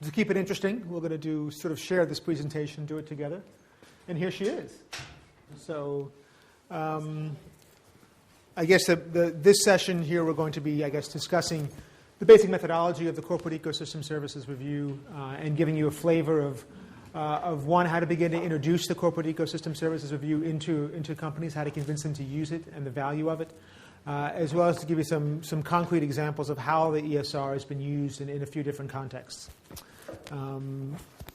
To keep it interesting, we're going to share this presentation, do it together. And here she is. So I guess this session here we're going to be, discussing the basic methodology of the Corporate Ecosystem Services Review and giving you a flavor of one, how to begin to introduce the Corporate Ecosystem Services Review into companies, how to convince them to use it and the value of it, as well as to give you some concrete examples of how the ESR has been used in a few different contexts.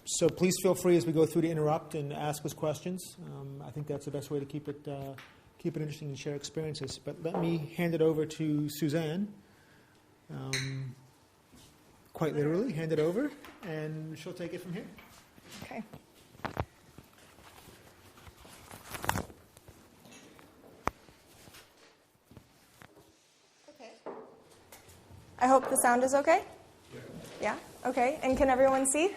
So please feel free as we go through to interrupt and ask us questions. I think that's the best way to keep it interesting and share experiences. But let me hand it over to Suzanne. Quite literally, hand it over, and she'll take it from here. Okay. I hope the sound is okay? Yeah? Okay. And can everyone see?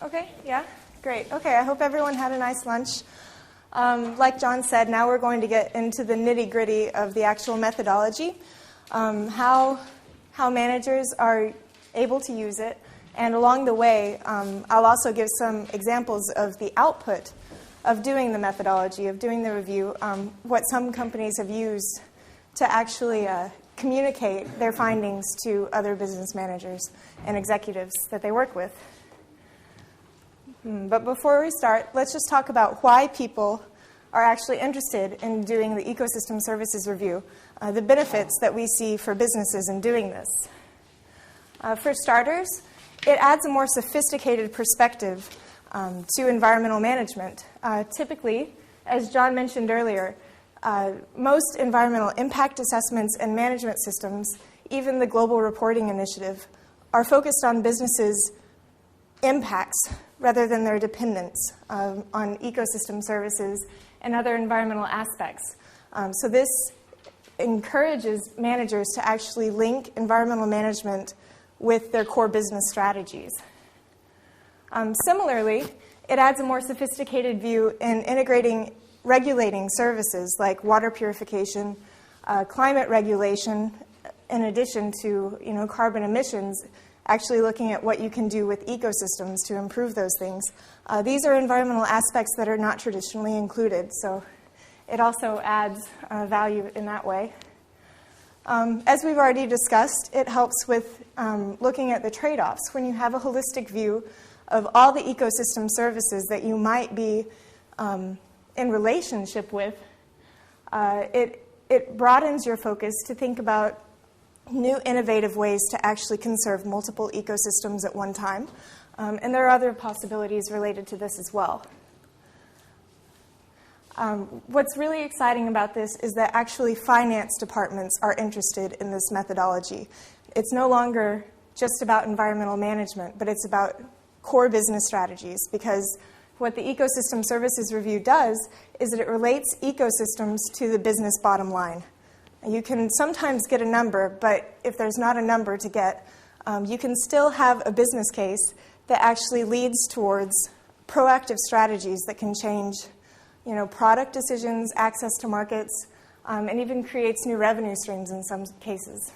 Okay. Yeah? Great. Okay. I hope everyone had a nice lunch. Like John said, now we're going to get into the nitty-gritty of the actual methodology, how managers are able to use it, and along the way, I'll also give some examples of the output of doing the methodology, of doing the review, what some companies have used to actually communicate their findings to other business managers and executives that they work with. But before we start, let's just talk about why people are actually interested in doing the Ecosystem Services Review, the benefits that we see for businesses in doing this. For starters, it adds a more sophisticated perspective to environmental management. Typically, as John mentioned earlier, most environmental impact assessments and management systems, even the Global Reporting Initiative, are focused on businesses' impacts rather than their dependence on ecosystem services and other environmental aspects. So this encourages managers to actually link environmental management with their core business strategies. Similarly, it adds a more sophisticated view in integrating regulating services like water purification, climate regulation, in addition to carbon emissions, actually looking at what you can do with ecosystems to improve those things. These are environmental aspects that are not traditionally included, so it also adds value in that way. As we've already discussed, it helps with looking at the trade-offs. When you have a holistic view of all the ecosystem services that you might be in relationship with, it broadens your focus to think about new innovative ways to actually conserve multiple ecosystems at one time. And there are other possibilities related to this as well. What's really exciting about this is that actually finance departments are interested in this methodology. It's no longer just about environmental management, but it's about core business strategies, because what the Ecosystem Services Review does is that it relates ecosystems to the business bottom line. You can sometimes get a number, but if there's not a number to get, you can still have a business case that actually leads towards proactive strategies that can change product decisions, access to markets, and even creates new revenue streams in some cases.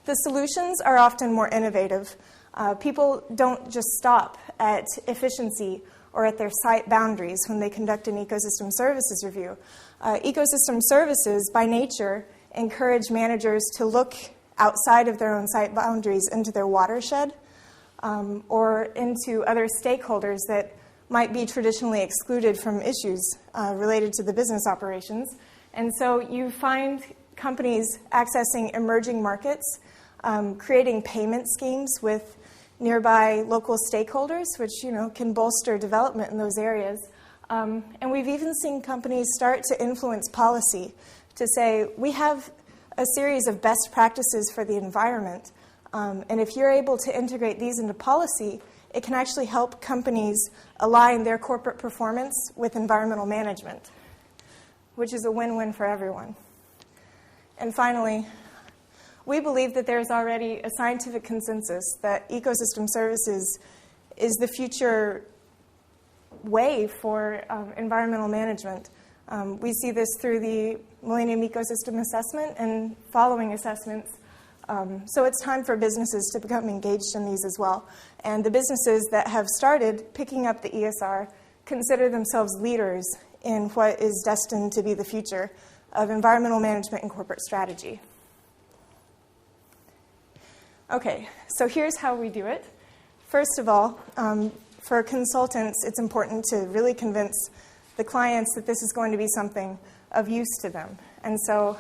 The solutions are often more innovative. People don't just stop at efficiency or at their site boundaries when they conduct an ecosystem services review. Ecosystem services, by nature, encourage managers to look outside of their own site boundaries into their watershed or into other stakeholders that might be traditionally excluded from issues related to the business operations. And so you find companies accessing emerging markets, creating payment schemes with nearby local stakeholders, which can bolster development in those areas. And we've even seen companies start to influence policy to say, we have a series of best practices for the environment, and if you're able to integrate these into policy, it can actually help companies align their corporate performance with environmental management, which is a win-win for everyone. And finally, we believe that there's already a scientific consensus that ecosystem services is the future way for environmental management. We see this through the Millennium Ecosystem Assessment and following assessments So it's time for businesses to become engaged in these as well. And the businesses that have started picking up the ESR consider themselves leaders in what is destined to be the future of environmental management and corporate strategy. Okay, so here's how we do it. First of all, for consultants, it's important to really convince the clients that this is going to be something of use to them. And so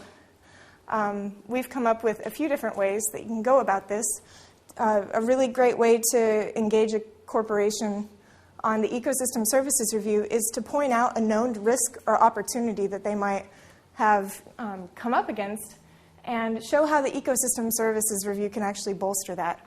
we've come up with a few different ways that you can go about this. A really great way to engage a corporation on the ecosystem services review is to point out a known risk or opportunity that they might have come up against and show how the ecosystem services review can actually bolster that.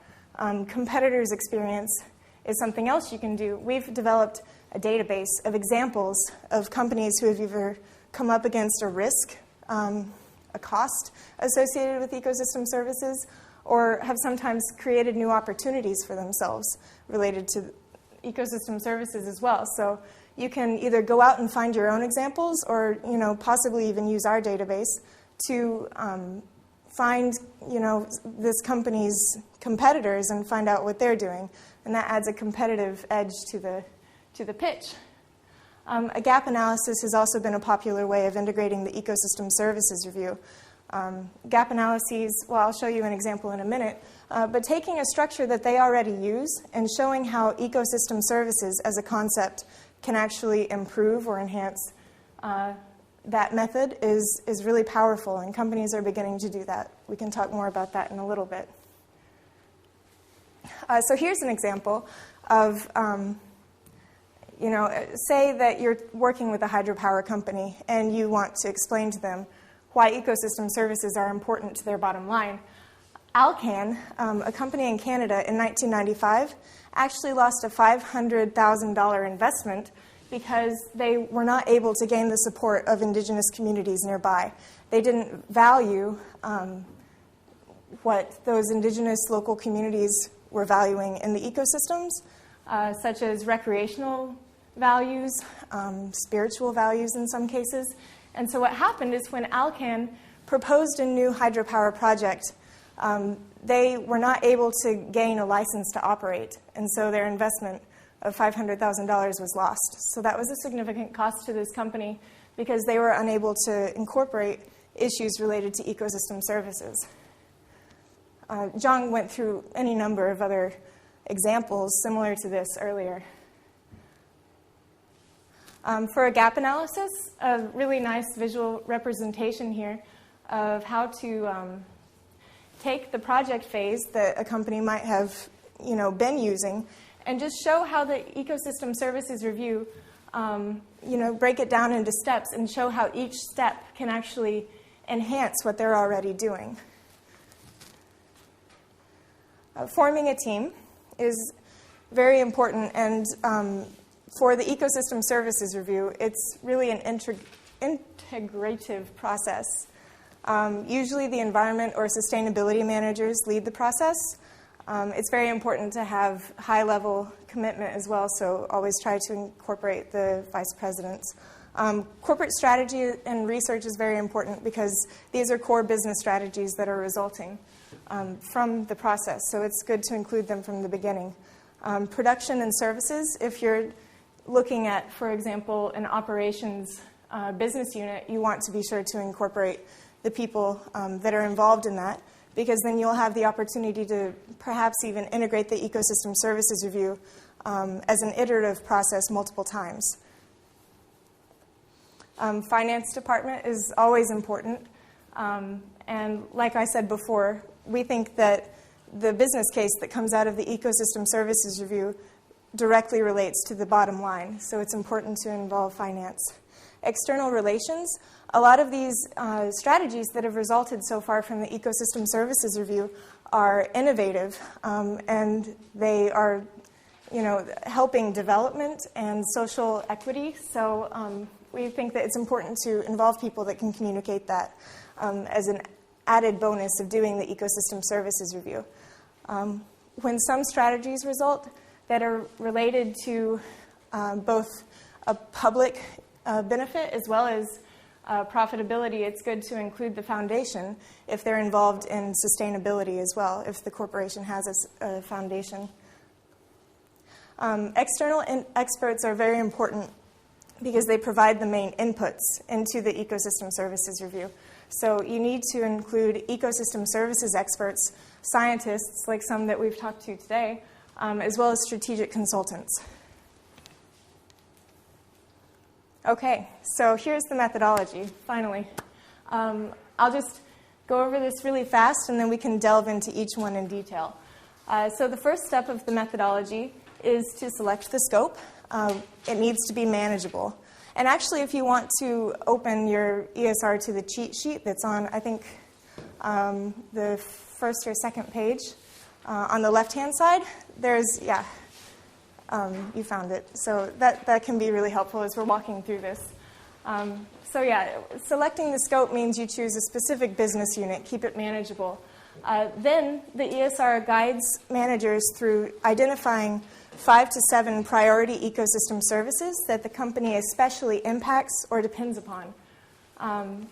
Competitors' experience is something else you can do. We've developed a database of examples of companies who have either come up against a risk, a cost associated with ecosystem services, or have sometimes created new opportunities for themselves related to ecosystem services as well. So you can either go out and find your own examples, or possibly even use our database to find this company's competitors and find out what they're doing, and that adds a competitive edge to the pitch. A gap analysis has also been a popular way of integrating the ecosystem services review. Gap analyses, well, I'll show you an example in a minute, but taking a structure that they already use and showing how ecosystem services as a concept can actually improve or enhance that method is really powerful, and companies are beginning to do that. We can talk more about that in a little bit. So here's an example of, say that you're working with a hydropower company and you want to explain to them why ecosystem services are important to their bottom line. Alcan, a company in Canada in 1995, actually lost a $500,000 investment because they were not able to gain the support of indigenous communities nearby. They didn't value what those indigenous local communities were valuing in the ecosystems, such as recreational values, spiritual values in some cases. And so what happened is when Alcan proposed a new hydropower project, they were not able to gain a license to operate, and so their investment of $500,000 was lost. So that was a significant cost to this company because they were unable to incorporate issues related to ecosystem services. John went through any number of other examples similar to this earlier. For a gap analysis, a really nice visual representation here of how to take the project phase that a company might have been using and just show how the ecosystem services review, break it down into steps and show how each step can actually enhance what they're already doing. Forming a team is very important, and for the ecosystem services review, it's really an integrative process. Usually the environment or sustainability managers lead the process. It's very important to have high-level commitment as well, so always try to incorporate the vice presidents. Corporate strategy and research is very important because these are core business strategies that are resulting from the process, so it's good to include them from the beginning. Production and services, if you're looking at, for example, an operations business unit, you want to be sure to incorporate the people that are involved in that, because then you'll have the opportunity to perhaps even integrate the ecosystem services review as an iterative process multiple times. Finance department is always important, and like I said before, we think that the business case that comes out of the ecosystem services review directly relates to the bottom line, so it's important to involve finance. External relations, a lot of these strategies that have resulted so far from the ecosystem services review are innovative, and they are helping development and social equity, so we think that it's important to involve people that can communicate that as an added bonus of doing the ecosystem services review. When some strategies result that are related to both a public benefit as well as profitability, it's good to include the foundation if they're involved in sustainability as well, if the corporation has a foundation. External experts are very important because they provide the main inputs into the ecosystem services review. So you need to include ecosystem services experts, scientists, like some that we've talked to today, as well as strategic consultants. Okay, so here's the methodology, finally. I'll just go over this really fast, and then we can delve into each one in detail. So the first step of the methodology is to select the scope. It needs to be manageable. And actually, if you want to open your ESR to the cheat sheet that's on, I think, the first or second page, on the left-hand side, there's, you found it. So that can be really helpful as we're walking through this. Selecting the scope means you choose a specific business unit, keep it manageable. Then the ESR guides managers through identifying 5 to 7 priority ecosystem services that the company especially impacts or depends upon.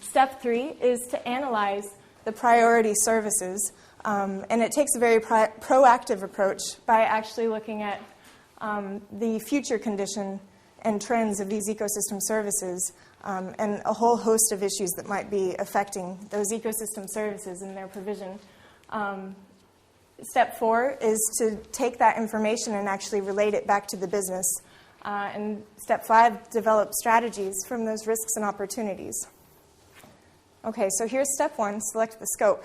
Step 3 is to analyze the priority services, and it takes a very proactive approach by actually looking at the future condition and trends of these ecosystem services and a whole host of issues that might be affecting those ecosystem services and their provision. Step 4 is to take that information and actually relate it back to the business. And step 5, develop strategies from those risks and opportunities. Okay, so here's step 1, select the scope.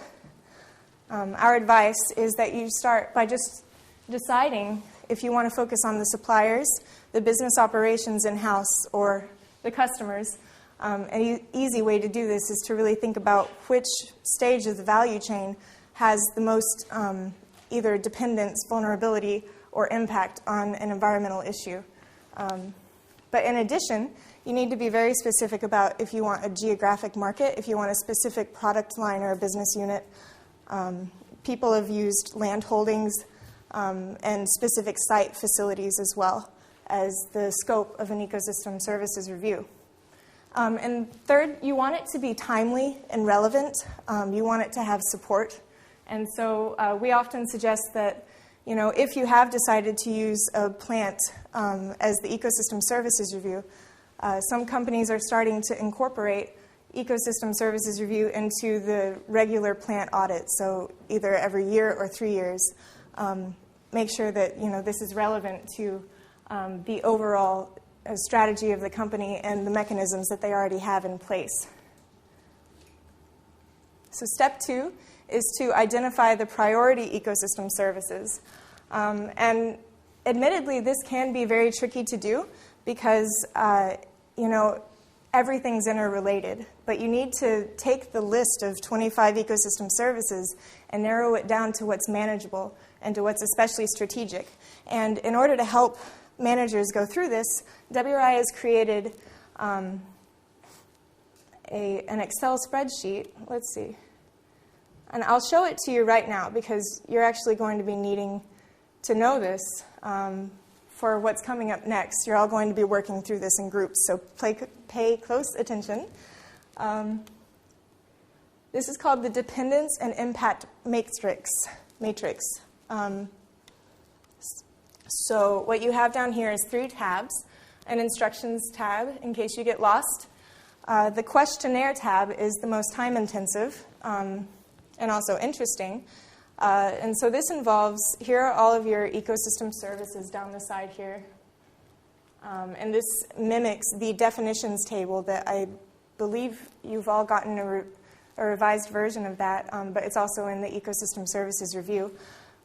Our advice is that you start by just deciding if you want to focus on the suppliers, the business operations in-house, or the customers. An easy way to do this is to really think about which stage of the value chain has the most either dependence, vulnerability, or impact on an environmental issue. But in addition, you need to be very specific about if you want a geographic market, if you want a specific product line or a business unit. People have used land holdings and specific site facilities as well as the scope of an ecosystem services review. And third, you want it to be timely and relevant. You want it to have support. And so we often suggest that, if you have decided to use a plant as the ecosystem services review, some companies are starting to incorporate ecosystem services review into the regular plant audit, so either every year or 3 years. Make sure that this is relevant to the overall strategy of the company and the mechanisms that they already have in place. So step 2 is to identify the priority ecosystem services. And admittedly, this can be very tricky to do because, everything's interrelated. But you need to take the list of 25 ecosystem services and narrow it down to what's manageable and to what's especially strategic. And in order to help managers go through this, WRI has created an Excel spreadsheet. Let's see. And I'll show it to you right now because you're actually going to be needing to know this for what's coming up next. You're all going to be working through this in groups, so pay close attention. This is called the Dependence and Impact Matrix. So what you have down here is 3 tabs, an instructions tab in case you get lost. The questionnaire tab is the most time-intensive and also interesting. And so this involves, here are all of your ecosystem services down the side here. And this mimics the definitions table that I believe you've all gotten a revised version of that, but it's also in the ecosystem services review.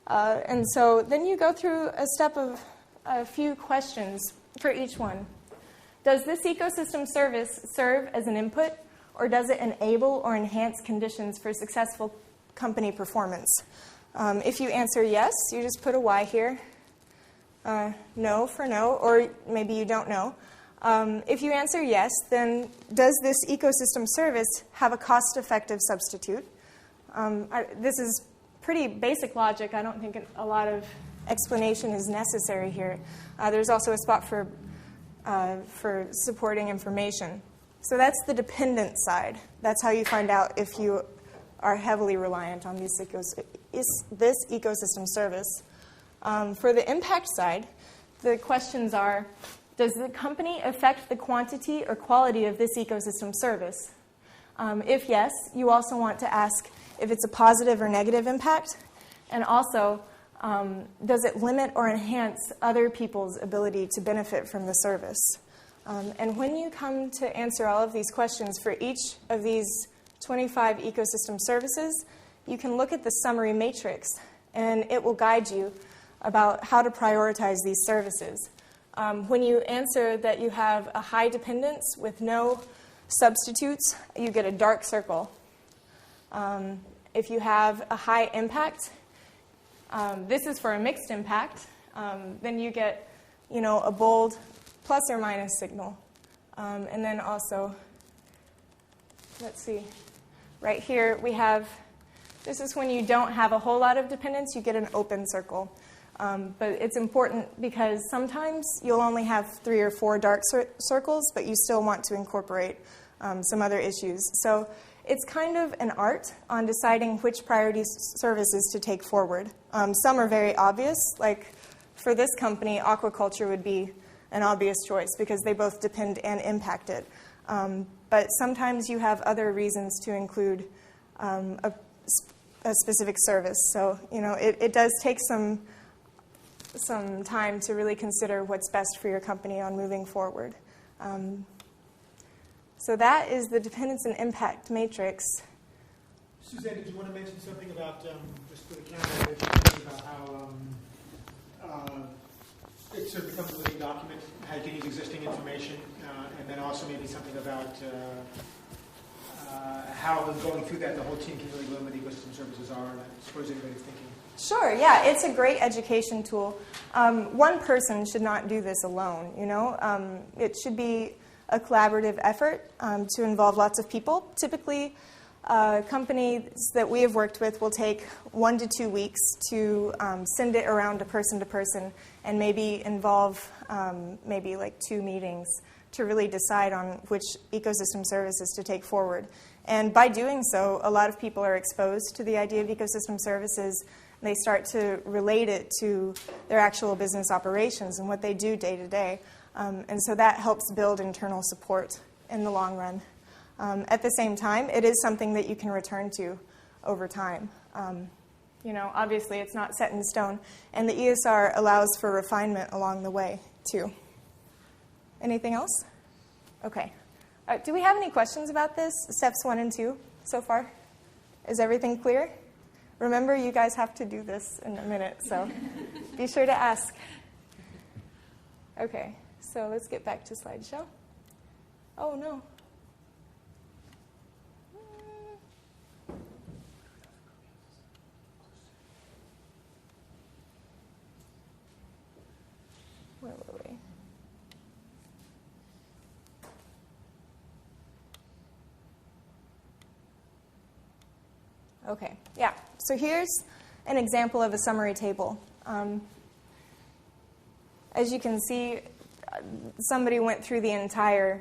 And so then you go through a step of a few questions for each one. Does this ecosystem service serve as an input, or does it enable or enhance conditions for successful company performance? If you answer yes, you just put a Y here. No for no, or maybe you don't know. If you answer yes, then does this ecosystem service have a cost-effective substitute? This is pretty basic logic. I don't think a lot of explanation is necessary here. There's also a spot for supporting information. So that's the dependent side. That's how you find out if you are heavily reliant on this ecosystem service. For the impact side, the questions are, does the company affect the quantity or quality of this ecosystem service? If yes, you also want to ask if it's a positive or negative impact, and also, does it limit or enhance other people's ability to benefit from the service? And when you come to answer all of these questions for each of these 25 ecosystem services, you can look at the summary matrix, and it will guide you about how to prioritize these services. When you answer that you have a high dependence with no substitutes, you get a dark circle. If you have a high impact, this is for a mixed impact, then you get, a bold plus or minus signal. And then also, let's see, right here we have, this is when you don't have a whole lot of dependence, you get an open circle. But it's important because sometimes you'll only have 3 or 4 dark circles, but you still want to incorporate some other issues. So it's kind of an art on deciding which priority services to take forward. Some are very obvious, like for this company, aquaculture would be an obvious choice because they both depend and impact it. But sometimes you have other reasons to include a specific service. So, it does take some time to really consider what's best for your company on moving forward. So that is the dependence and impact matrix. Suzanne, did you want to mention something about, just for the camera, about how it sort of becomes a living document, how you can use existing information, and then also maybe something about how going through that, the whole team can really learn what ecosystem services are, and I suppose anybody's thinking. Sure, yeah, it's a great education tool. One person should not do this alone, It should be a collaborative effort to involve lots of people. Typically, companies that we have worked with will take 1 to 2 weeks to send it around to person, and maybe involve maybe like 2 meetings to really decide on which ecosystem services to take forward. And by doing so, a lot of people are exposed to the idea of ecosystem services. They start to relate it to their actual business operations and what they do day to day. And so that helps build internal support in the long run. At the same time, it is something that you can return to over time. Obviously it's not set in stone. And the ESR allows for refinement along the way, too. Anything else? Okay. Do we have any questions about this, steps 1 and 2 so far? Is everything clear? Remember, you guys have to do this in a minute, so be sure to ask. Okay, so let's get back to slideshow. Oh, no. Where were we? Okay, yeah. So here's an example of a summary table. As you can see, somebody went through the entire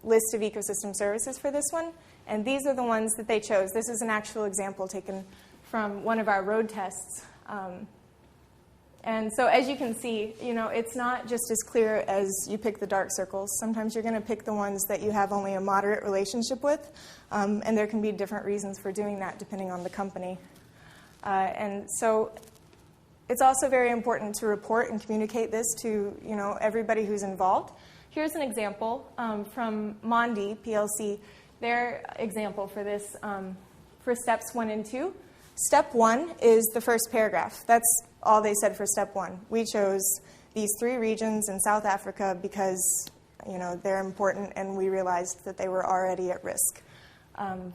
list of ecosystem services for this one, and these are the ones that they chose. This is an actual example taken from one of our road tests. And so as you can see, it's not just as clear as you pick the dark circles. Sometimes you're going to pick the ones that you have only a moderate relationship with, and there can be different reasons for doing that depending on the company. And so it's also very important to report and communicate this to everybody who's involved. Here's an example from Mondi PLC, their example for this for steps 1 and 2. Step 1 is the first paragraph. That's all they said for step 1. We chose these 3 regions in South Africa because they're important, and we realized that they were already at risk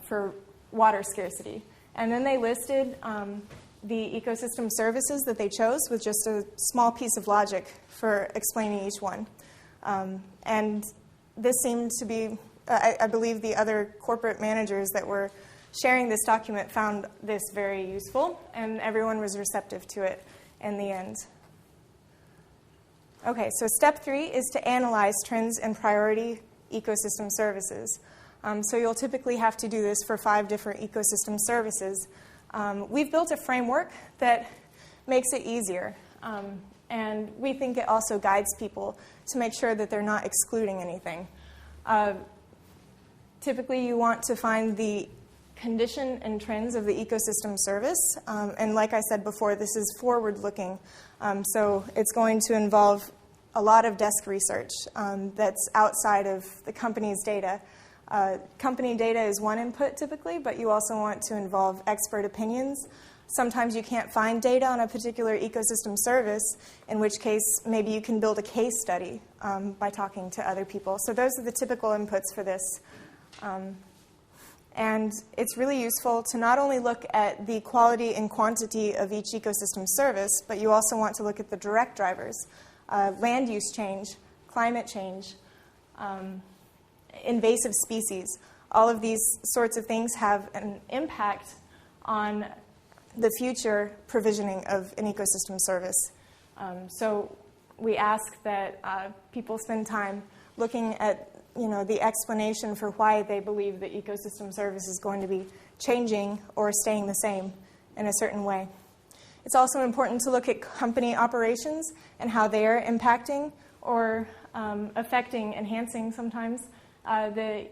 for water scarcity. And then they listed the ecosystem services that they chose with just a small piece of logic for explaining each one. And this seemed to be, I believe the other corporate managers that were sharing this document found this very useful, and everyone was receptive to it in the end. Okay, so step 3 is to analyze trends and priority ecosystem services. So you'll typically have to do this for 5 different ecosystem services. We've built a framework that makes it easier. And we think it also guides people to make sure that they're not excluding anything. Typically, you want to find the condition and trends of the ecosystem service. And like I said before, this is forward-looking. So it's going to involve a lot of desk research that's outside of the company's data. Company data is one input typically, but you also want to involve expert opinions. Sometimes you can't find data on a particular ecosystem service, in which case maybe you can build a case study by talking to other people. So those are the typical inputs for this. And it's really useful to not only look at the quality and quantity of each ecosystem service, but you also want to look at the direct drivers, land use change, climate change, invasive species. All of these sorts of things have an impact on the future provisioning of an ecosystem service. So we ask that people spend time looking at the explanation for why they believe that ecosystem service is going to be changing or staying the same in a certain way. It's also important to look at company operations and how they are impacting or affecting, enhancing sometimes, the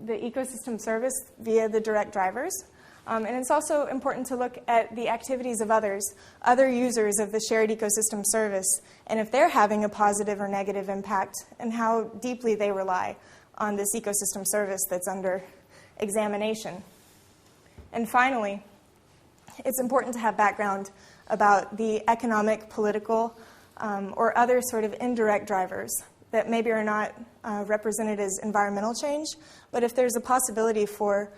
ecosystem service via the direct drivers. And it's also important to look at the activities of other users of the shared ecosystem service, and if they're having a positive or negative impact, and how deeply they rely on this ecosystem service that's under examination. And finally, it's important to have background about the economic, political, or other sort of indirect drivers that maybe are not represented as environmental change, but if there's a possibility for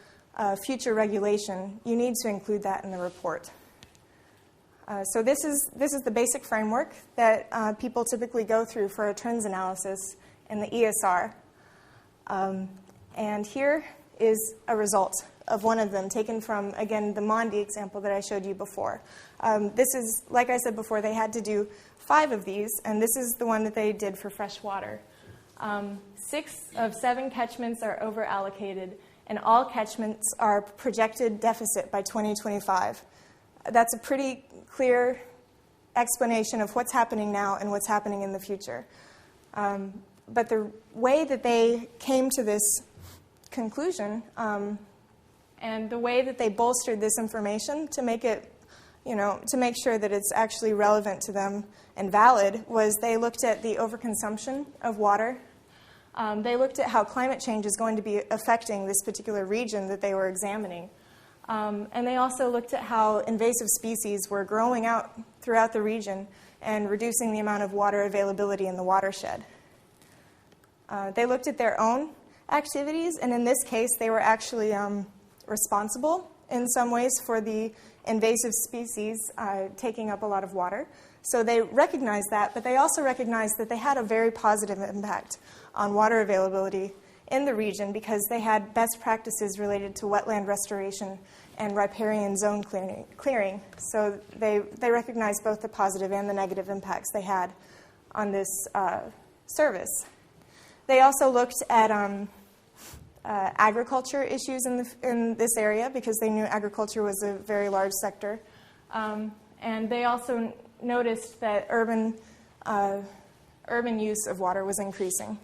future regulation, you need to include that in the report. So this is the basic framework that people typically go through for a trends analysis in the ESR. And here is a result of one of them taken from, again, the Mondi example that I showed you before. This is, like I said before, they had to do 5 of these, and this is the one that they did for fresh water. 6 of 7 catchments are over-allocated, and all catchments are projected deficit by 2025. That's a pretty clear explanation of what's happening now and what's happening in the future. But the way that they came to this conclusion and the way that they bolstered this information to make it, to make sure that it's actually relevant to them and valid was they looked at the overconsumption of water. They looked at how climate change is going to be affecting this particular region that they were examining. And they also looked at how invasive species were growing out throughout the region and reducing the amount of water availability in the watershed. They looked at their own activities, and in this case, they were actually responsible in some ways for the invasive species taking up a lot of water. So they recognized that, but they also recognized that they had a very positive impact on water availability in the region because they had best practices related to wetland restoration and riparian zone clearing. So they recognized both the positive and the negative impacts they had on this service. They also looked at agriculture issues in this area because they knew agriculture was a very large sector. And they also noticed that urban use of water was increasing.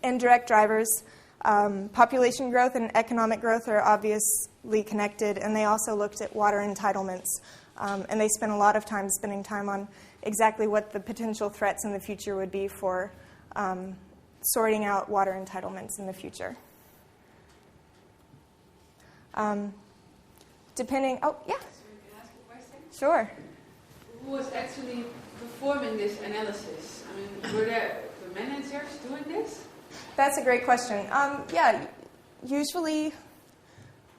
Indirect drivers, population growth and economic growth are obviously connected, and they also looked at water entitlements. And they spent a lot of time spending time on exactly what the potential threats in the future would be for sorting out water entitlements in the future. Depending, oh, yeah. So can I ask a question? Sure. Who was actually performing this analysis? I mean, were there the managers doing this? That's a great question. Yeah, usually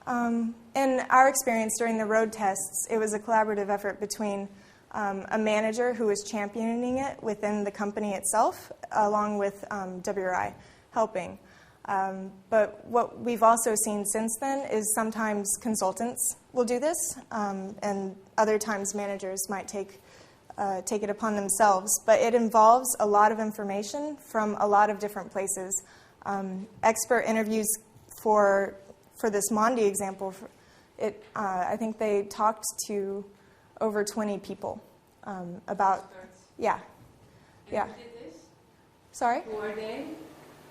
in our experience during the road tests, it was a collaborative effort between a manager who was championing it within the company itself, along with WRI helping. But what we've also seen since then is sometimes consultants will do this, and other times managers might take take it upon themselves. But it involves a lot of information from a lot of different places. Expert interviews for this Mondi example, I think they talked to over 20 people about, yeah. And Yeah. who did this? Sorry? Who are they?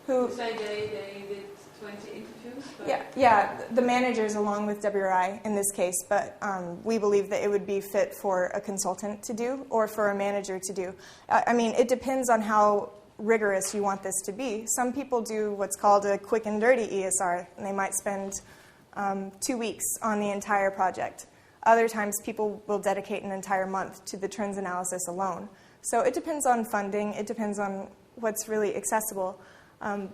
Who? You say they did 20 interviews? But Yeah, the managers along with WRI in this case, but we believe that it would be fit for a consultant to do or for a manager to do. I mean, it depends on how rigorous you want this to be. Some people do what's called a quick and dirty ESR, and they might spend 2 weeks on the entire project. Other times, people will dedicate an entire month to the trends analysis alone. So it depends on funding. It depends on what's really accessible.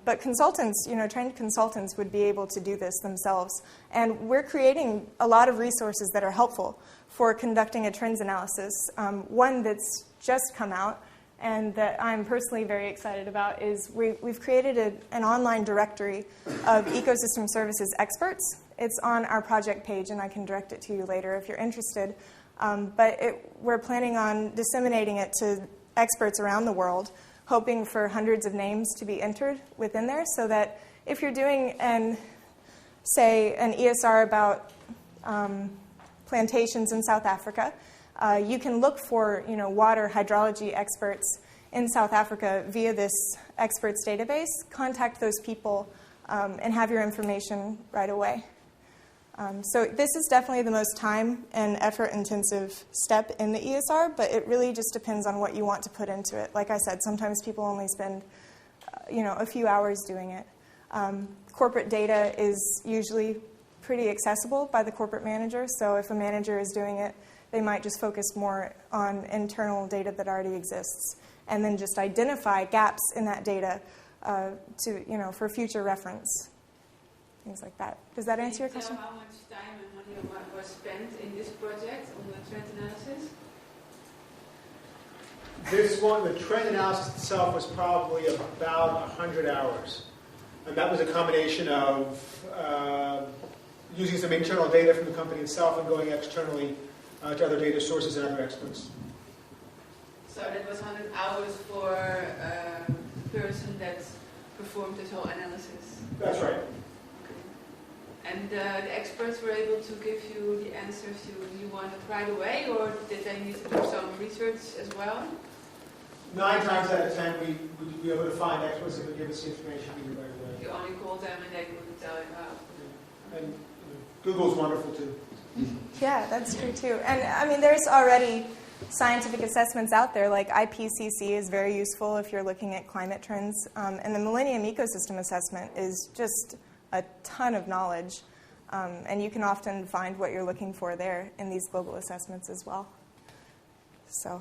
But consultants, trained consultants would be able to do this themselves. And we're creating a lot of resources that are helpful for conducting a trends analysis. One that's just come out and that I'm personally very excited about is we've created an online directory of ecosystem services experts. It's on our project page, and I can direct it to you later if you're interested. But we're planning on disseminating it to experts around the world, hoping for hundreds of names to be entered within there so that if you're doing, say, an ESR about plantations in South Africa, you can look for water hydrology experts in South Africa via this experts database, contact those people, and have your information right away. So this is definitely the most time and effort-intensive step in the ESR, but it really just depends on what you want to put into it. Like I said, sometimes people only spend a few hours doing it. Corporate data is usually pretty accessible by the corporate manager, so if a manager is doing it, they might just focus more on internal data that already exists, and then just identify gaps in that data for future reference. Things like that. Does that answer your question? Can you tell how much time and money was spent in this project on the trend analysis? This one, the trend analysis itself was probably about 100 hours. And that was a combination of using some internal data from the company itself and going externally to other data sources and other experts. So that was 100 hours for the person that performed this whole analysis? That's right. And the experts were able to give you the answers you wanted right away, or did they need to do some research as well? 9 times out of 10, we'd be able to find experts that would give us the information we need right away. You only called them and they would tell you how. And Google's wonderful too. Yeah, that's true too. And I mean, there's already scientific assessments out there, like IPCC is very useful if you're looking at climate trends. And the Millennium Ecosystem Assessment is just a ton of knowledge, and you can often find what you're looking for there in these global assessments as well. So,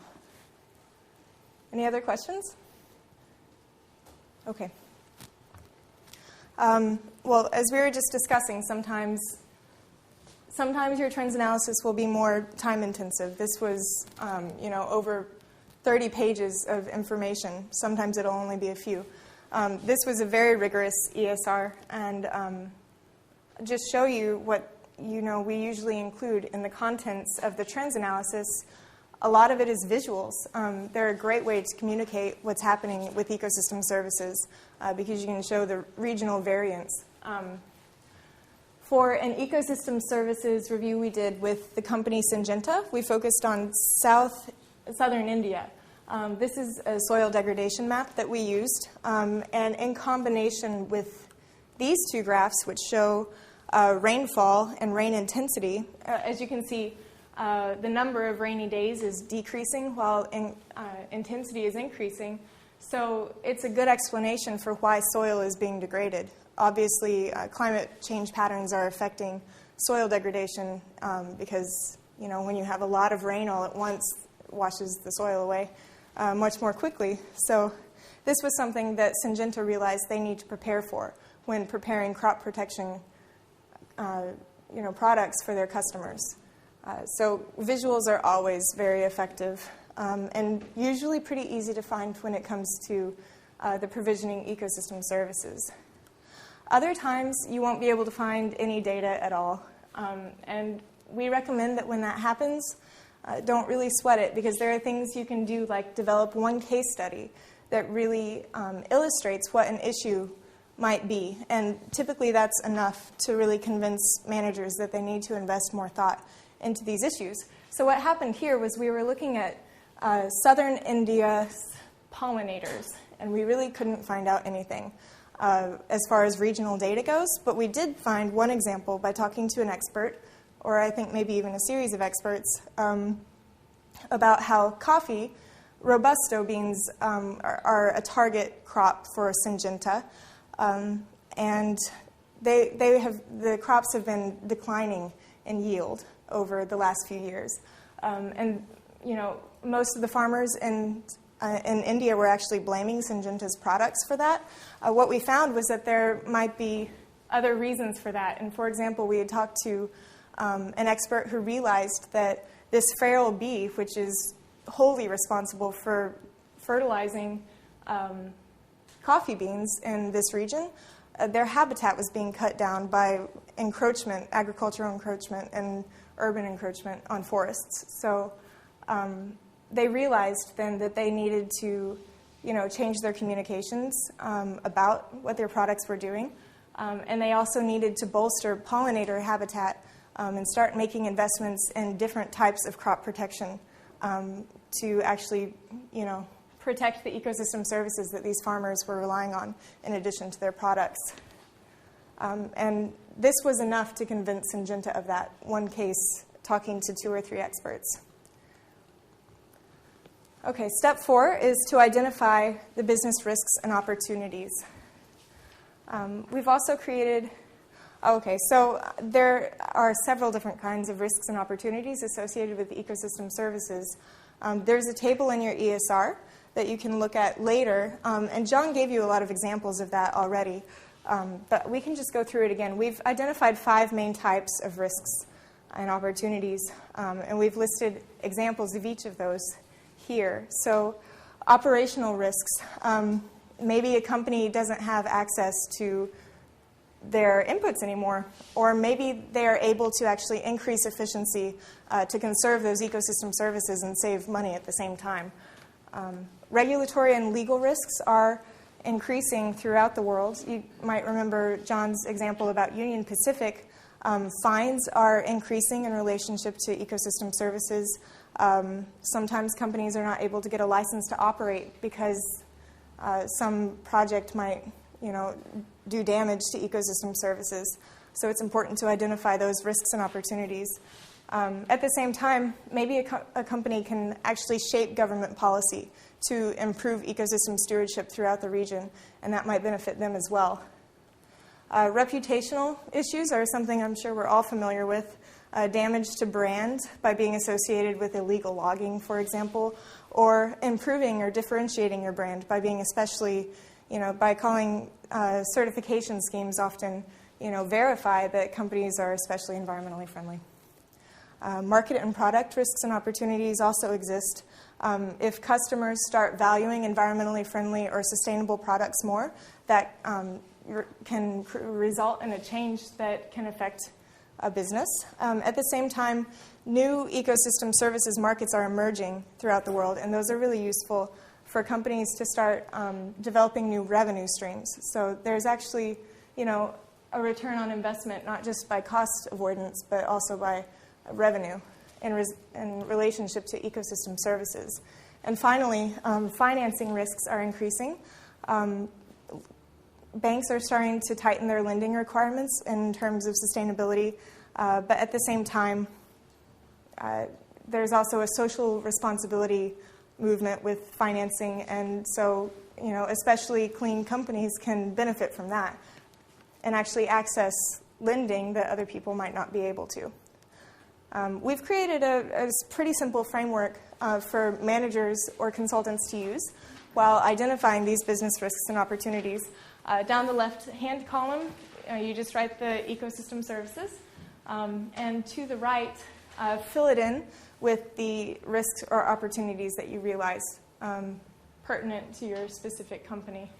any other questions? Okay. Well, as we were just discussing, sometimes your trends analysis will be more time intensive. This was, over 30 pages of information. Sometimes it'll only be a few. This was a very rigorous ESR, and just show you what we usually include in the contents of the trends analysis. A lot of it is visuals. They're a great way to communicate what's happening with ecosystem services because you can show the regional variance. For an ecosystem services review we did with the company Syngenta, we focused on southern India. This is a soil degradation map that we used, and in combination with these two graphs, which show rainfall and rain intensity, as you can see, the number of rainy days is decreasing while intensity is increasing. So it's a good explanation for why soil is being degraded. Obviously, climate change patterns are affecting soil degradation because when you have a lot of rain all at once, it washes the soil away much more quickly. So this was something that Syngenta realized they need to prepare for when preparing crop protection products for their customers. So visuals are always very effective and usually pretty easy to find when it comes to the provisioning ecosystem services. Other times, you won't be able to find any data at all. And we recommend that when that happens, don't really sweat it, because there are things you can do, like develop one case study that really illustrates what an issue might be. And typically that's enough to really convince managers that they need to invest more thought into these issues. So what happened here was we were looking at southern India's pollinators, and we really couldn't find out anything as far as regional data goes. But we did find one example by talking to an expert, or I think maybe even a series of experts, about how coffee, Robusto beans, are a target crop for Syngenta. And the crops have been declining in yield over the last few years. And most of the farmers in India were actually blaming Syngenta's products for that. What we found was that there might be other reasons for that. And for example, we had talked to an expert who realized that this feral bee, which is wholly responsible for fertilizing coffee beans in this region, their habitat was being cut down by encroachment, agricultural encroachment, and urban encroachment on forests. So they realized then that they needed to, change their communications about what their products were doing, and they also needed to bolster pollinator habitat and start making investments in different types of crop protection to actually, protect the ecosystem services that these farmers were relying on in addition to their products. And this was enough to convince Syngenta of that one case, talking to 2 or 3 experts. Okay, step 4 is to identify the business risks and opportunities. We've also created, so there are several different kinds of risks and opportunities associated with ecosystem services. There's a table in your ESR that you can look at later, and John gave you a lot of examples of that already, but we can just go through it again. We've identified 5 main types of risks and opportunities, and we've listed examples of each of those here. So operational risks, maybe a company doesn't have access to their inputs anymore, or maybe they are able to actually increase efficiency to conserve those ecosystem services and save money at the same time. Regulatory and legal risks are increasing throughout the world. You might remember John's example about Union Pacific. Fines are increasing in relationship to ecosystem services. Sometimes companies are not able to get a license to operate because some project might, do damage to ecosystem services. So it's important to identify those risks and opportunities. At the same time, maybe a company can actually shape government policy to improve ecosystem stewardship throughout the region, and that might benefit them as well. Reputational issues are something I'm sure we're all familiar with. Damage to brand by being associated with illegal logging, for example, or improving or differentiating your brand by being especially, by calling certification schemes often, verify that companies are especially environmentally friendly. Market and product risks and opportunities also exist. If customers start valuing environmentally friendly or sustainable products more, that can result in a change that can affect a business. At the same time, new ecosystem services markets are emerging throughout the world, and those are really useful for companies to start developing new revenue streams. So there's actually, a return on investment, not just by cost avoidance, but also by revenue in relationship to ecosystem services. And finally, financing risks are increasing. Banks are starting to tighten their lending requirements in terms of sustainability, but at the same time, there's also a social responsibility movement with financing, and so especially clean companies can benefit from that and actually access lending that other people might not be able to. We've created a pretty simple framework for managers or consultants to use while identifying these business risks and opportunities. Down the left-hand column, you just write the ecosystem services, and to the right, fill it in with the risks or opportunities that you realize pertinent to your specific company.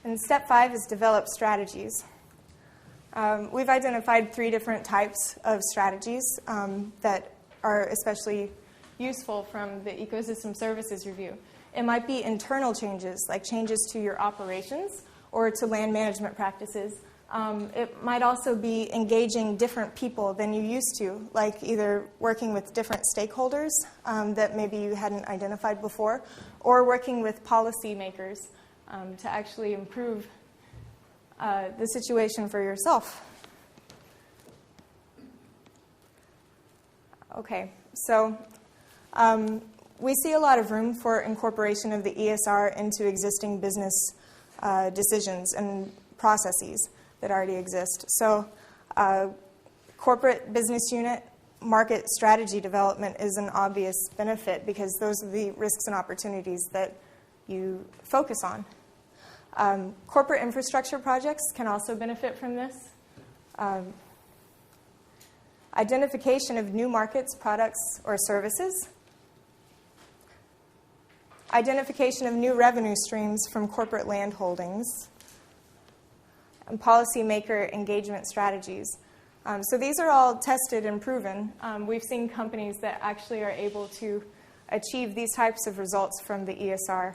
And step 5 is develop strategies. We've identified 3 different types of strategies that are especially useful from the Ecosystem Services Review. It might be internal changes, like changes to your operations or to land management practices. It might also be engaging different people than you used to, like either working with different stakeholders that maybe you hadn't identified before, or working with policymakers to actually improve the situation for yourself. Okay, so we see a lot of room for incorporation of the ESR into existing business decisions and processes that already exist. So corporate business unit market strategy development is an obvious benefit because those are the risks and opportunities that you focus on. Corporate infrastructure projects can also benefit from this. Identification of new markets, products, or services. Identification of new revenue streams from corporate land holdings. And policymaker engagement strategies. So these are all tested and proven. We've seen companies that actually are able to achieve these types of results from the ESR.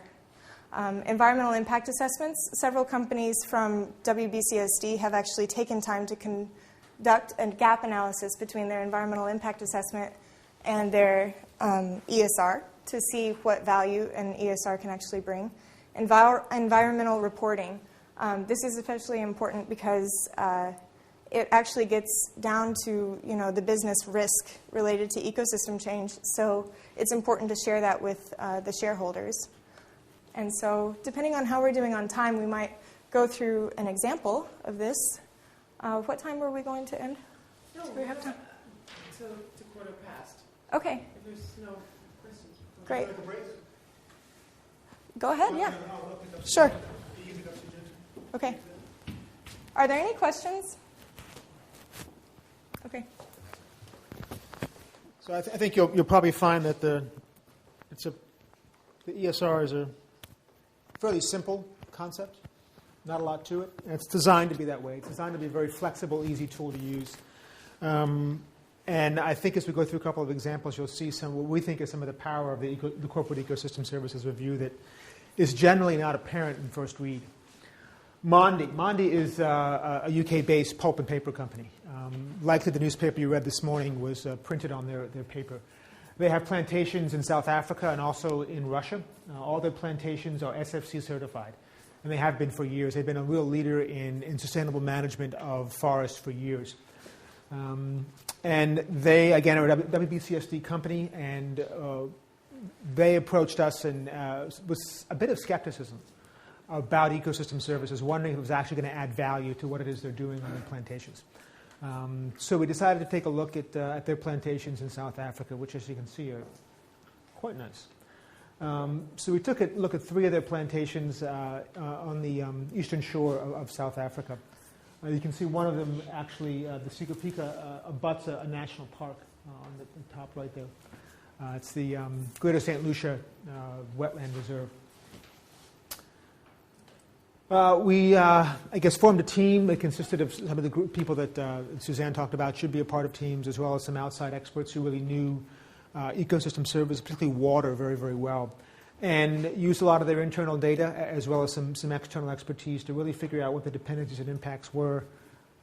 Environmental impact assessments. Several companies from WBCSD have actually taken time to conduct a gap analysis between their environmental impact assessment and their ESR to see what value an ESR can actually bring. Environmental reporting. This is especially important because it actually gets down to the business risk related to ecosystem change. So it's important to share that with the shareholders. And so depending on how we're doing on time, we might go through an example of this. What time were we going to end? No, do we have time? Until it's a quarter past. Okay. If there's no questions. Great. Go ahead, yeah. Sure. Okay. Are there any questions? Okay. So I think you'll probably find that the ESR is a fairly simple concept, not a lot to it. And it's designed to be that way. It's designed to be a very flexible, easy tool to use. And I think as we go through a couple of examples, you'll see what we think is some of the power of the Corporate Ecosystem Services Review that is generally not apparent in first read. Mondi. Mondi is a UK-based pulp and paper company. Likely the newspaper you read this morning was printed on their paper. They have plantations in South Africa and also in Russia. All their plantations are SFC certified, and they have been for years. They've been a real leader in sustainable management of forests for years. And they, again, are a WBCSD company, and they approached us and with a bit of skepticism about ecosystem services, wondering if it was actually going to add value to what it is they're doing on their plantations. So we decided to take a look at their plantations in South Africa, which, as you can see, are quite nice. So we took a look at 3 of their plantations on the eastern shore of South Africa. You can see one of them, actually, the Sikapika abuts a national park on the top right there. It's the Greater St. Lucia Wetland Reserve. We, I guess, formed a team that consisted of some of the group people that Suzanne talked about should be a part of teams, as well as some outside experts who really knew ecosystem services, particularly water, very, very well, and used a lot of their internal data as well as some external expertise to really figure out what the dependencies and impacts were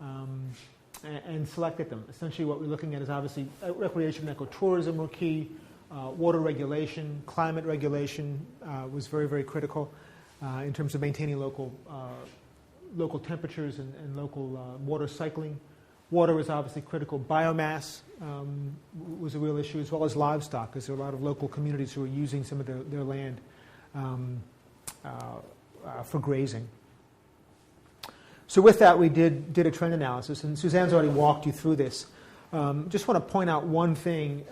and selected them. Essentially what we're looking at is obviously recreation and ecotourism were key, water regulation, climate regulation was very, very critical. In terms of maintaining local temperatures and local water cycling. Water was obviously critical. Biomass was a real issue, as well as livestock, because there are a lot of local communities who are using some of their land for grazing. So with that, we did a trend analysis, and Suzanne's already walked you through this. Just want to point out one thing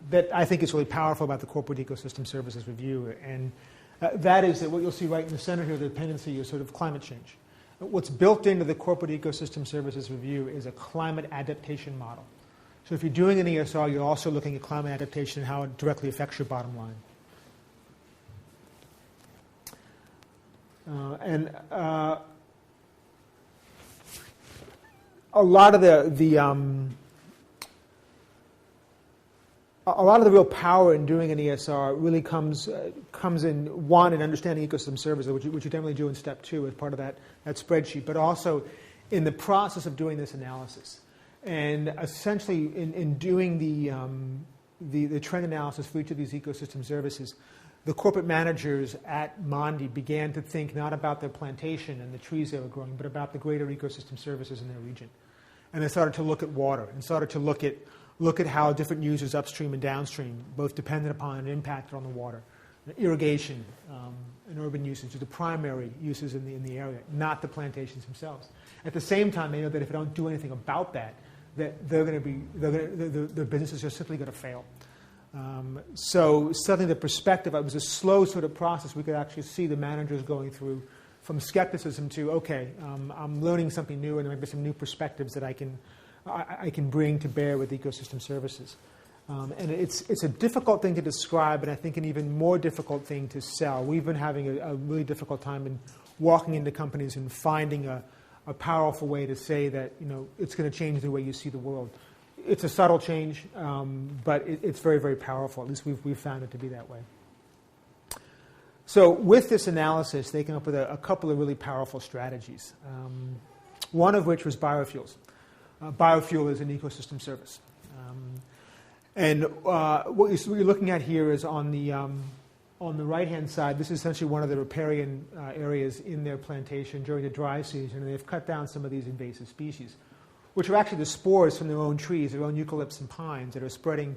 that I think is really powerful about the Corporate Ecosystem Services Review, and that is that what you'll see right in the center here, the dependency is sort of climate change. What's built into the Corporate Ecosystem Services Review is a climate adaptation model. So if you're doing an ESR, you're also looking at climate adaptation and how it directly affects your bottom line. a lot of the real power in doing an ESR really comes in, one, in understanding ecosystem services, which you definitely do in step 2 as part of that spreadsheet, but also in the process of doing this analysis. And essentially, in doing the trend analysis for each of these ecosystem services, the corporate managers at Mondi began to think not about their plantation and the trees they were growing, but about the greater ecosystem services in their region. And they started to look at water and started to look at how different users upstream and downstream, both dependent upon and impacted on the water. Irrigation and urban usage are the primary uses in the area, not the plantations themselves. At the same time, they know that if they don't do anything about that their businesses are simply going to fail. So suddenly the perspective, it was a slow sort of process. We could actually see the managers going through from skepticism to, okay, I'm learning something new, and there might be some new perspectives that I can bring to bear with ecosystem services. And it's a difficult thing to describe, and I think an even more difficult thing to sell. We've been having a really difficult time in walking into companies and finding a powerful way to say that, it's going to change the way you see the world. It's a subtle change, but it's very, very powerful. At least we've found it to be that way. So with this analysis, they came up with a couple of really powerful strategies, one of which was biofuels. Biofuel is an ecosystem service. And what you're looking at here is on the right-hand side, this is essentially one of the riparian areas in their plantation during the dry season, and they've cut down some of these invasive species, which are actually the spores from their own trees, their own eucalypts and pines that are spreading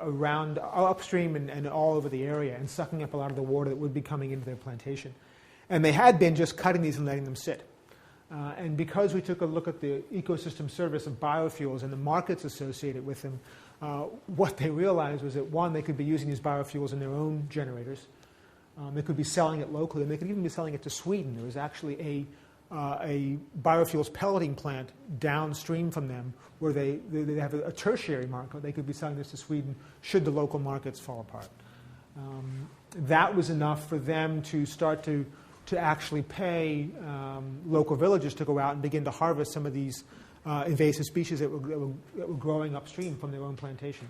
around upstream and all over the area and sucking up a lot of the water that would be coming into their plantation. And they had been just cutting these and letting them sit. And because we took a look at the ecosystem service of biofuels and the markets associated with them, what they realized was that, one, they could be using these biofuels in their own generators. They could be selling it locally, and they could even be selling it to Sweden. There was actually a biofuels pelleting plant downstream from them where they have a tertiary market. They could be selling this to Sweden should the local markets fall apart. That was enough for them to start to actually pay local villagers to go out and begin to harvest some of these invasive species that were growing upstream from their own plantation.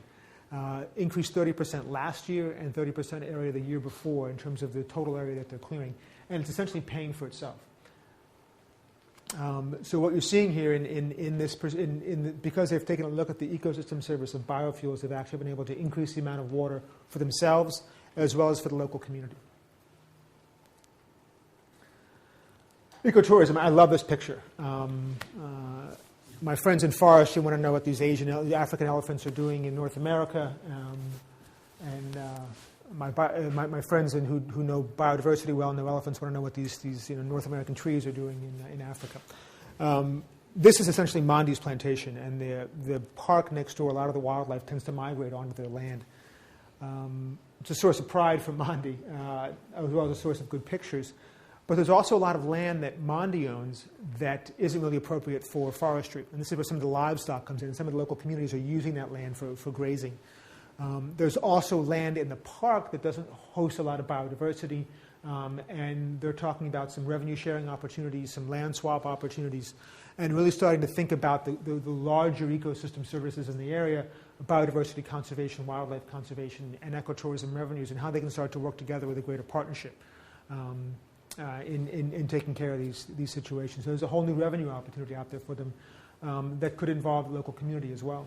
Increased 30% last year and 30% area the year before in terms of the total area that they're clearing. And it's essentially paying for itself. So what you're seeing here because they've taken a look at the ecosystem service of biofuels, they've actually been able to increase the amount of water for themselves as well as for the local community. Ecotourism, I love this picture. My friends in forestry want to know what these African elephants are doing in North America, and my friends who know biodiversity well and know elephants want to know what these North American trees are doing in Africa. This is essentially Mondi's plantation, and the park next door. A lot of the wildlife tends to migrate onto their land. It's a source of pride for Mondi, as well as a source of good pictures. But there's also a lot of land that Mondi owns that isn't really appropriate for forestry. And this is where some of the livestock comes in. And some of the local communities are using that land for grazing. There's also land in the park that doesn't host a lot of biodiversity. And they're talking about some revenue sharing opportunities, some land swap opportunities, and really starting to think about the larger ecosystem services in the area, biodiversity conservation, wildlife conservation, and ecotourism revenues, and how they can start to work together with a greater partnership. In taking care of these situations. So there's a whole new revenue opportunity out there for them that could involve the local community as well.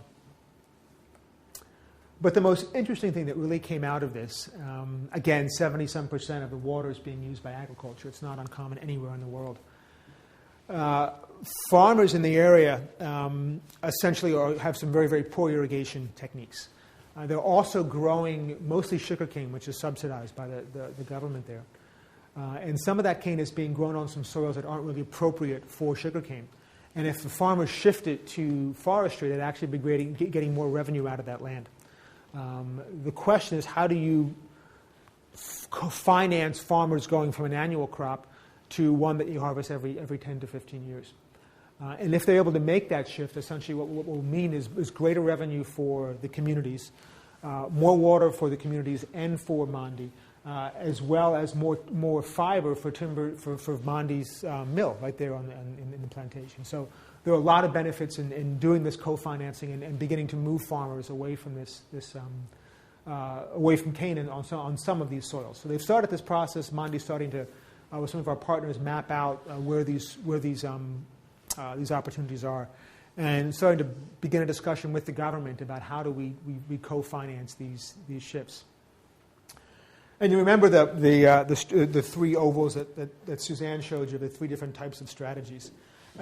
But the most interesting thing that really came out of this, again, 70-some% of the water is being used by agriculture. It's not uncommon anywhere in the world. Farmers in the area essentially have some very, very poor irrigation techniques. They're also growing mostly sugarcane, which is subsidized by the government there. And some of that cane is being grown on some soils that aren't really appropriate for sugarcane. And if the farmers shift it to forestry, they'd actually be getting more revenue out of that land. The question is, how do you finance farmers going from an annual crop to one that you harvest every 10 to 15 years? And if they're able to make that shift, essentially what will mean is greater revenue for the communities, more water for the communities and for Mondi, as well as more fiber for timber for Mondi's mill right there in the plantation. So there are a lot of benefits in doing this co-financing and beginning to move farmers away from away from cane on some of these soils. So they've started this process. Mandi's starting to, with some of our partners, map out where these opportunities are, and starting to begin a discussion with the government about how do we co-finance these ships. And you remember the three ovals that Suzanne showed you, the three different types of strategies.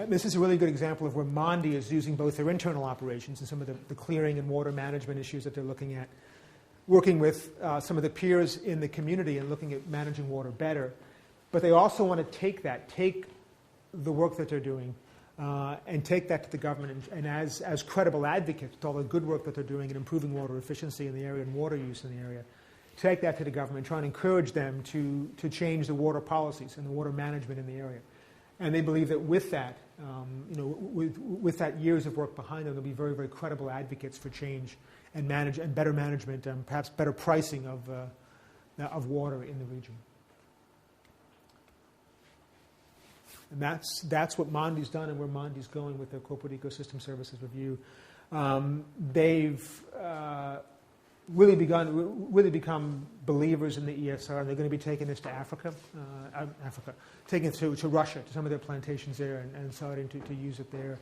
This is a really good example of where Mandi is using both their internal operations and some of the clearing and water management issues that they're looking at, working with some of the peers in the community and looking at managing water better. But they also want to take the work that they're doing and take that to the government and as credible advocates to all the good work that they're doing in improving water efficiency in the area and water use in the area, take that to the government, try and encourage them to change the water policies and the water management in the area. And they believe that with that, with that years of work behind them, they'll be very, very credible advocates for change and better management and perhaps better pricing of water in the region. And that's what Mandi's done and where Mandi's going with their corporate ecosystem services review. They've really become believers in the ESR, and they're going to be taking this to taking it to Russia, to some of their plantations there, and starting to use it there.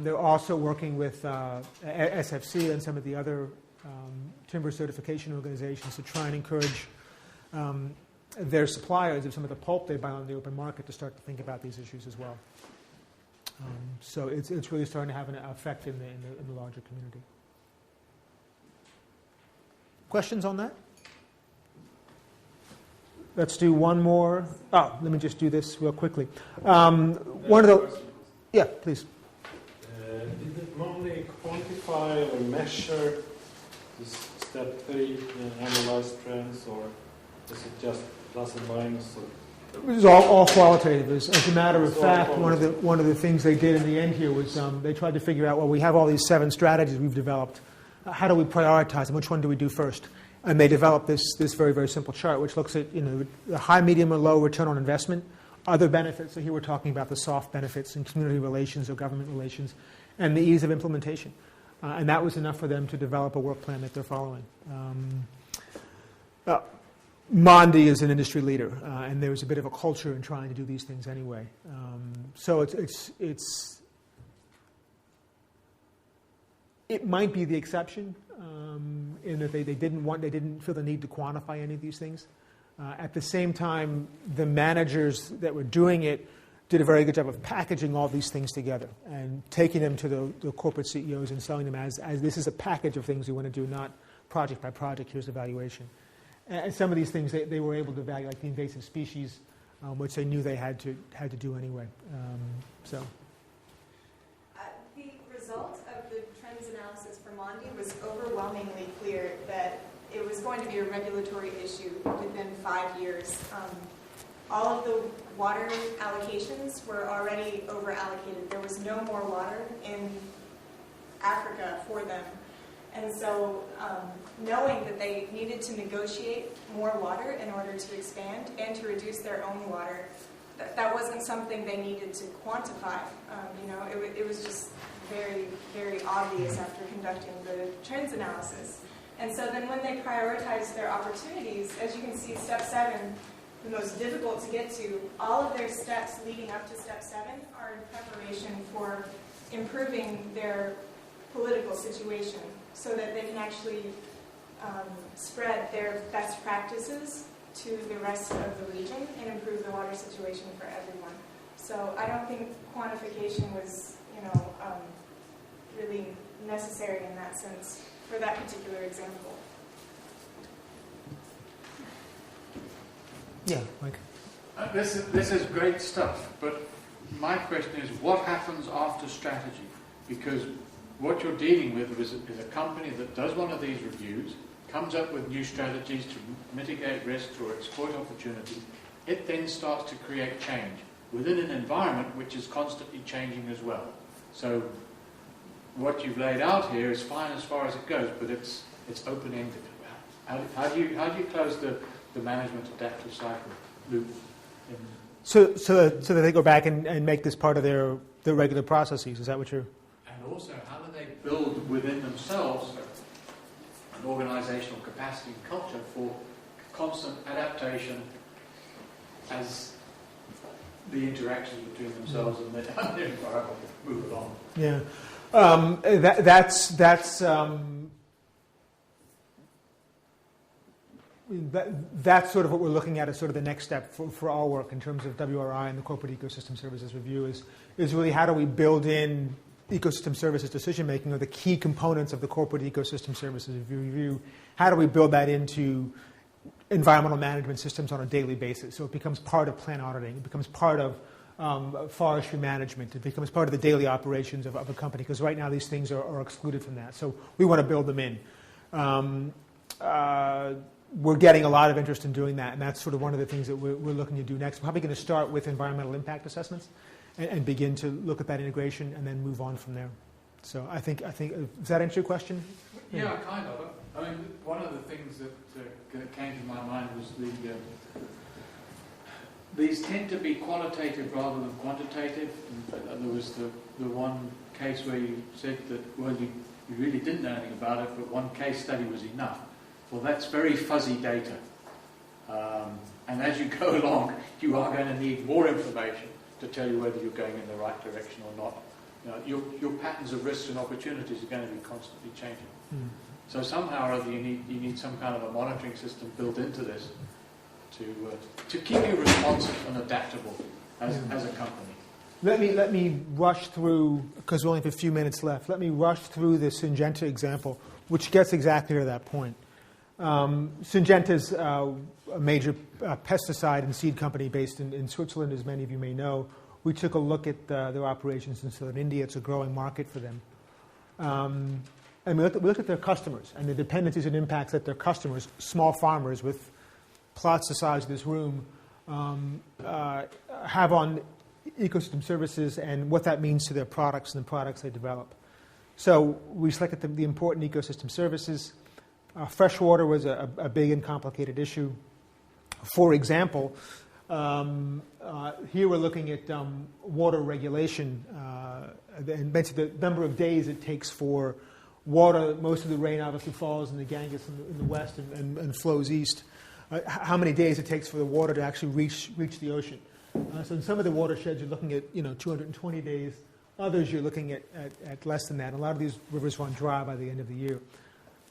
They're also working with SFC and some of the other timber certification organizations to try and encourage their suppliers of some of the pulp they buy on the open market to start to think about these issues as well. So it's really starting to have an effect in the larger community. Questions on that? Let's do one more. Oh, let me just do this real quickly. Yeah, please. Did the Mandi quantify or measure this step 3, analyze trends, or is it just plus and minus? It was all qualitative. As a matter of fact, one of the things they did in the end here was they tried to figure out, well, we have all these 7 strategies we've developed. How do we prioritize them? Which one do we do first? And they developed this very, very simple chart, which looks at the high, medium, and low return on investment, other benefits. So here we're talking about the soft benefits in community relations or government relations, and the ease of implementation. And that was enough for them to develop a work plan that they're following. Mandi is an industry leader, and there was a bit of a culture in trying to do these things anyway. So it might be the exception in that they didn't feel the need to quantify any of these things. At the same time, the managers that were doing it did a very good job of packaging all these things together and taking them to the corporate CEOs and selling them as this is a package of things we want to do, not project by project, here's the valuation. And some of these things they were able to value, like the invasive species, which they knew they had to do anyway. The result of the trends analysis for Mandi was overwhelmingly clear that it was going to be a regulatory issue within 5 years. All of the water allocations were already over-allocated. There was no more water in Africa for them. And so knowing that they needed to negotiate more water in order to expand and to reduce their own water, that wasn't something they needed to quantify. It was just very, very obvious after conducting the trends analysis. And so then when they prioritized their opportunities, as you can see, step 7, the most difficult to get to, all of their steps leading up to step 7 are in preparation for improving their political situation so that they can actually spread their best practices to the rest of the region and improve the water situation for everyone. So I don't think quantification was, really necessary in that sense for that particular example. Yeah, Mike. This is great stuff, but my question is, what happens after strategy? Because what you're dealing with is a company that does one of these reviews, comes up with new strategies to mitigate risks or exploit opportunities. It then starts to create change within an environment which is constantly changing as well. So what you've laid out here is fine as far as it goes, but it's open-ended. How do you close the management adaptive cycle loop? So that they go back and make this part of their the regular processes. Is that what you're... And also, how do they build within themselves an organizational capacity and culture for constant adaptation as the interactions between themselves and the environment move along? Yeah. That's sort of what we're looking at as sort of the next step for our work in terms of WRI and the Corporate Ecosystem Services Review is really how do we build in ecosystem services decision making, or the key components of the Corporate Ecosystem Services Review. How do we build that into environmental management systems on a daily basis, so it becomes part of plant auditing, it becomes part of forestry management, it becomes part of the daily operations of a company, because right now these things are excluded from that. So we want to build them in. We're getting a lot of interest in doing that, and that's sort of one of the things that we're looking to do next. We're probably going to start with environmental impact assessments and begin to look at that integration and then move on from there. So I think does that answer your question? Yeah, kind of. I mean, one of the things that came to my mind was these tend to be qualitative rather than quantitative. And there was the one case where you said that, well, you really didn't know anything about it, but one case study was enough. Well, that's very fuzzy data. And as you go along, you are going to need more information to tell you whether you're going in the right direction or not. You know, your patterns of risks and opportunities are going to be constantly changing. Mm. So somehow or other you need some kind of a monitoring system built into this to keep you responsive and adaptable as a company. Let me rush through, because we only have a few minutes left, let me rush through the Syngenta example, which gets exactly to that point. Syngenta is a major pesticide and seed company based in Switzerland, as many of you may know. We took a look at their operations in southern India. It's a growing market for them. And we looked at their customers and the dependencies and impacts that their customers, small farmers with plots the size of this room, have on ecosystem services and what that means to their products and the products they develop. So we selected the important ecosystem services. Freshwater was a big and complicated issue. For example, here we're looking at water regulation and the number of days it takes for water. Most of the rain obviously falls in the Ganges in the west and flows east. How many days it takes for the water to actually reach the ocean. So in some of the watersheds you're looking at 220 days. Others you're looking at less than that. A lot of these rivers run dry by the end of the year.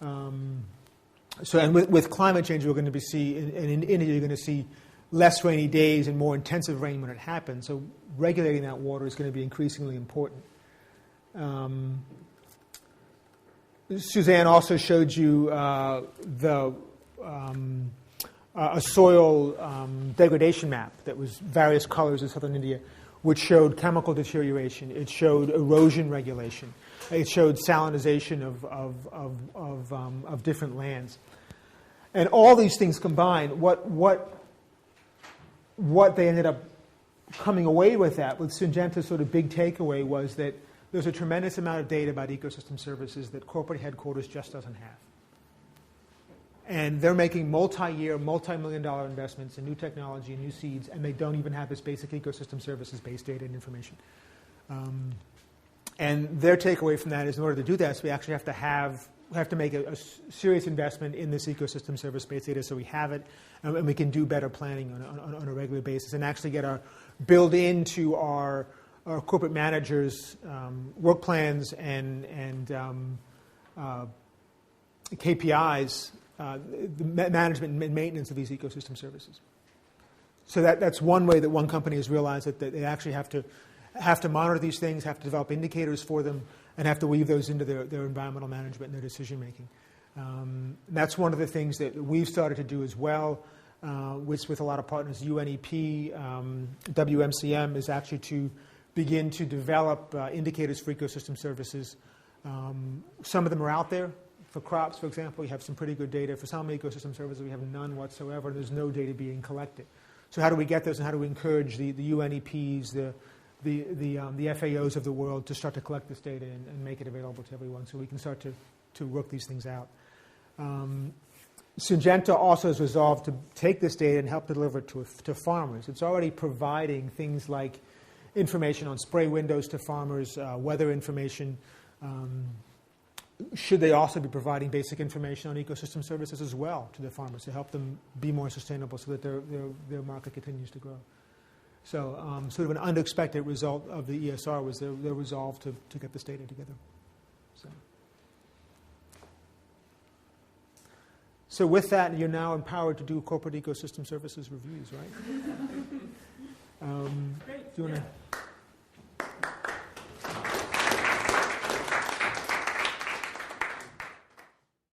And with climate change, we're going to in India you're going to see less rainy days and more intensive rain when it happens. So regulating that water is going to be increasingly important. Suzanne also showed you a soil degradation map that was various colors in southern India, which showed chemical deterioration. It showed erosion regulation. It showed salinization of different lands. And all these things combined, what they ended up coming away with Syngenta's sort of big takeaway was that there's a tremendous amount of data about ecosystem services that corporate headquarters just doesn't have. And they're making multi-year, multi-million-dollar investments in new technology and new seeds, and they don't even have this basic ecosystem services-based data and information. And their takeaway from that is, in order to do that, so we actually have to make a serious investment in this ecosystem service-based data, so we have it, and we can do better planning on a regular basis, and actually build into our corporate managers' work plans and KPIs. The management and maintenance of these ecosystem services. So that's one way that one company has realized that they actually have to monitor these things, have to develop indicators for them, and have to weave those into their environmental management and their decision making. That's one of the things that we've started to do as well, with a lot of partners. UNEP, WMCM is actually to begin to develop indicators for ecosystem services. Some of them are out there. For crops, for example, we have some pretty good data. For some ecosystem services, we have none whatsoever. There's no data being collected. So how do we get those, and how do we encourage the UNEPs, the FAOs of the world to start to collect this data and make it available to everyone so we can start to work these things out? Syngenta also has resolved to take this data and help deliver it to farmers. It's already providing things like information on spray windows to farmers, weather information. Should they also be providing basic information on ecosystem services as well to the farmers to help them be more sustainable so that their market continues to grow? So sort of an unexpected result of the ESR was their resolve to get this data together. So with that, you're now empowered to do corporate ecosystem services reviews, right? Great. Do you want to? Yeah.